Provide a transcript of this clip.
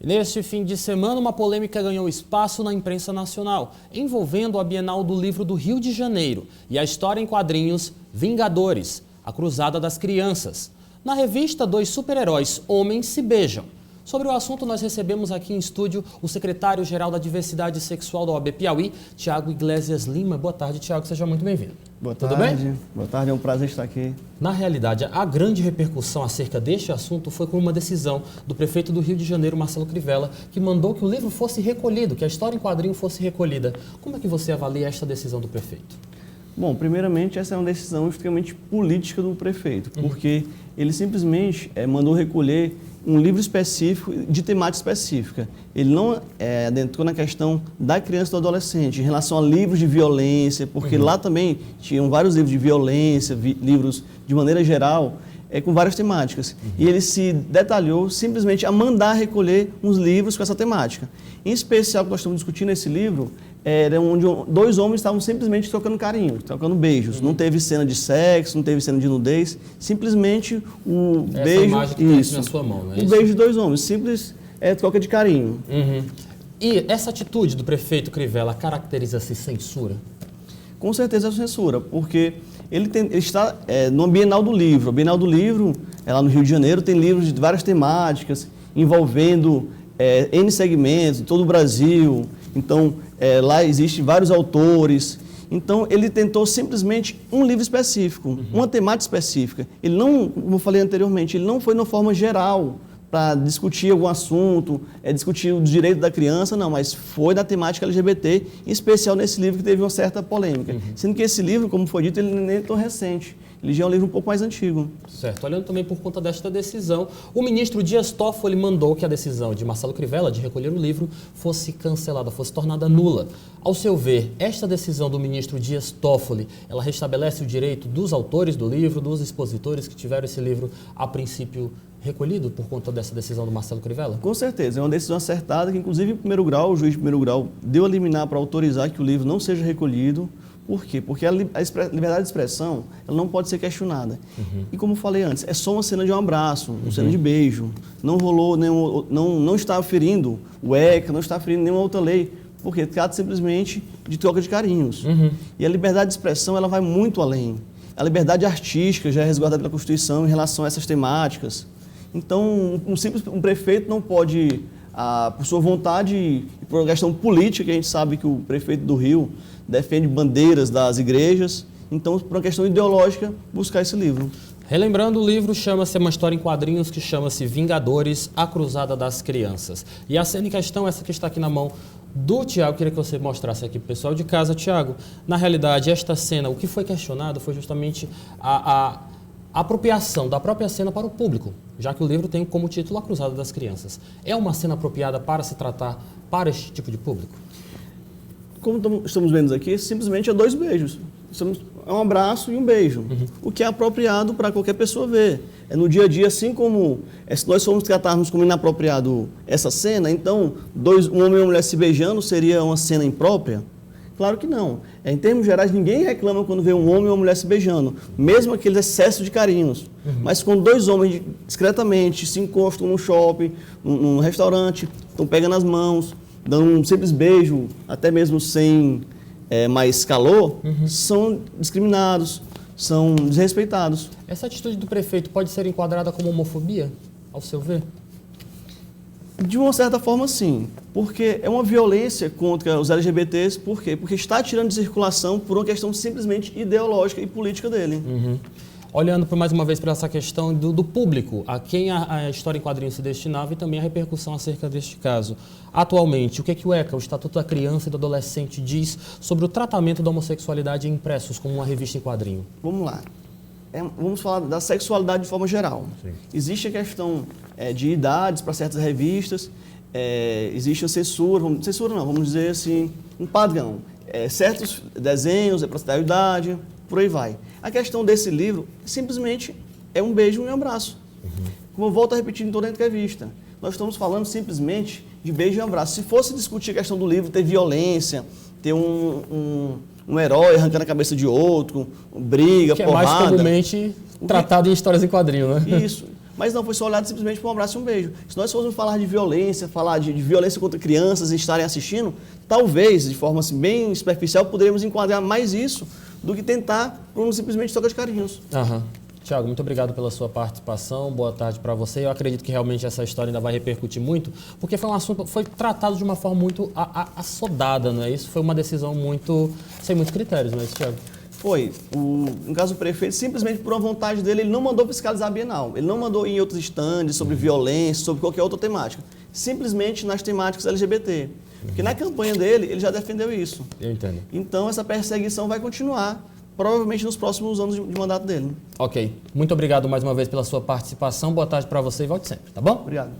Neste fim de semana, uma polêmica ganhou espaço na imprensa nacional, envolvendo a Bienal do Livro do Rio de Janeiro e a história em quadrinhos Vingadores, a Cruzada das Crianças. Na revista, dois super-heróis homens se beijam. Sobre o assunto, nós recebemos aqui em estúdio o secretário-geral da Diversidade Sexual da OAB Piauí, Tiago Iglesias Lima. Boa tarde, Tiago, seja muito bem-vindo. Boa tarde. Tudo bem? Boa tarde, é um prazer estar aqui. Na realidade, a grande repercussão acerca deste assunto foi com uma decisão do prefeito do Rio de Janeiro, Marcelo Crivella, que mandou que o livro fosse recolhido, que a história em quadrinho fosse recolhida. Como é que você avalia esta decisão do prefeito? Bom, primeiramente, essa é uma decisão extremamente política do prefeito, porque ele simplesmente mandou recolher um livro específico, de temática específica. Ele não adentrou na questão da criança e do adolescente, em relação a livros de violência, porque lá também tinham vários livros de violência, livros de maneira geral, com várias temáticas. E ele se detalhou simplesmente a mandar recolher uns livros com essa temática. Em especial, o que nós estamos discutindo esse livro, era onde dois homens estavam simplesmente trocando carinho, trocando beijos. Não teve cena de sexo, não teve cena de nudez, simplesmente o beijo. Imagem que tem na sua mão, não é isso? O beijo de dois homens, simples troca de carinho. E essa atitude do prefeito Crivella caracteriza-se censura? Com certeza é censura, porque ele está no Bienal do Livro. A Bienal do Livro, lá no Rio de Janeiro, tem livros de várias temáticas, envolvendo N segmentos, em todo o Brasil. Então, lá existem vários autores. Então, ele tentou simplesmente um livro específico, uma temática específica. Ele não, como eu falei anteriormente, ele não foi de uma forma geral para discutir algum assunto, discutir o direito da criança, não, mas foi na temática LGBT, em especial nesse livro que teve uma certa polêmica. Sendo que esse livro, como foi dito, ele nem é tão recente. Ele já é um livro um pouco mais antigo. Certo. Olhando também por conta desta decisão, o ministro Dias Toffoli mandou que a decisão de Marcelo Crivella de recolher o livro fosse cancelada, fosse tornada nula. Ao seu ver, esta decisão do ministro Dias Toffoli, ela restabelece o direito dos autores do livro, dos expositores que tiveram esse livro, a princípio, recolhido por conta dessa decisão do Marcelo Crivella? Com certeza. É uma decisão acertada que, inclusive, em primeiro grau, o juiz de primeiro grau deu a liminar para autorizar que o livro não seja recolhido. Por quê? Porque a liberdade de expressão ela não pode ser questionada. E como eu falei antes, é só uma cena de um abraço, uma cena de beijo. Não rolou nenhum, não está ferindo o ECA, não está ferindo nenhuma outra lei, porque trata simplesmente de troca de carinhos. E a liberdade de expressão ela vai muito além. A liberdade artística já é resguardada pela Constituição em relação a essas temáticas. Então, um prefeito não pode, por sua vontade e por uma questão política, que a gente sabe que o prefeito do Rio defende bandeiras das igrejas, então, por uma questão ideológica, buscar esse livro. Relembrando, o livro chama-se uma história em quadrinhos que chama-se Vingadores, a Cruzada das Crianças. E a cena em questão, essa que está aqui na mão do Tiago, queria que você mostrasse aqui para o pessoal de casa. Tiago, na realidade, esta cena, o que foi questionado foi justamente a apropriação da própria cena para o público, já que o livro tem como título A Cruzada das Crianças. É uma cena apropriada para se tratar para este tipo de público? Como estamos vendo aqui, simplesmente é dois beijos. É um abraço e um beijo, o que é apropriado para qualquer pessoa ver. No dia a dia, assim como se nós formos tratarmos como inapropriado essa cena, então um homem e uma mulher se beijando seria uma cena imprópria? Claro que não. Em termos gerais, ninguém reclama quando vê um homem e uma mulher se beijando, mesmo aqueles excessos de carinhos. Mas quando dois homens discretamente se encostam num shopping, num restaurante, estão pegando as mãos, dando um simples beijo, até mesmo sem mais calor, são discriminados, são desrespeitados. Essa atitude do prefeito pode ser enquadrada como homofobia, ao seu ver? De uma certa forma, sim, porque é uma violência contra os LGBTs. Por quê? Porque está tirando de circulação por uma questão simplesmente ideológica e política dele. Olhando mais uma vez para essa questão do público, a quem a história em quadrinhos se destinava e também a repercussão acerca deste caso. Atualmente, o que o ECA, o Estatuto da Criança e do Adolescente, diz sobre o tratamento da homossexualidade em impressos como uma revista em quadrinho? Vamos lá. Vamos falar da sexualidade de forma geral. Sim. Existe a questão de idades para certas revistas, existe a censura, vamos dizer assim, um padrão. Certos desenhos é para tal idade, por aí vai. A questão desse livro simplesmente é um beijo e um abraço. Como eu volto a repetir em toda a entrevista, nós estamos falando simplesmente de beijo e abraço. Se fosse discutir a questão do livro, ter violência, ter um herói arrancando a cabeça de outro, briga, que porrada. Que é mais comumente tratado em histórias em quadrinho, né? Isso. Mas não foi só olhado simplesmente para um abraço e um beijo. Se nós fôssemos falar de violência, falar de violência contra crianças e estarem assistindo, talvez, de forma assim, bem superficial, poderíamos enquadrar mais isso do que tentar por um simplesmente troca de carinhos. Aham. Tiago, muito obrigado pela sua participação, boa tarde para você. Eu acredito que realmente essa história ainda vai repercutir muito, porque foi um assunto, foi tratado de uma forma muito assodada, não é isso? Foi uma decisão sem muitos critérios, não é isso, Tiago? Foi. No caso do prefeito, simplesmente por uma vontade dele, ele não mandou fiscalizar a Bienal. Ele não mandou ir em outros estandes sobre violência, sobre qualquer outra temática. Simplesmente nas temáticas LGBT. Porque na campanha dele, ele já defendeu isso. Eu entendo. Então, essa perseguição vai continuar, provavelmente nos próximos anos de mandato dele. Ok. Muito obrigado mais uma vez pela sua participação. Boa tarde para você e volte sempre, tá bom? Obrigado.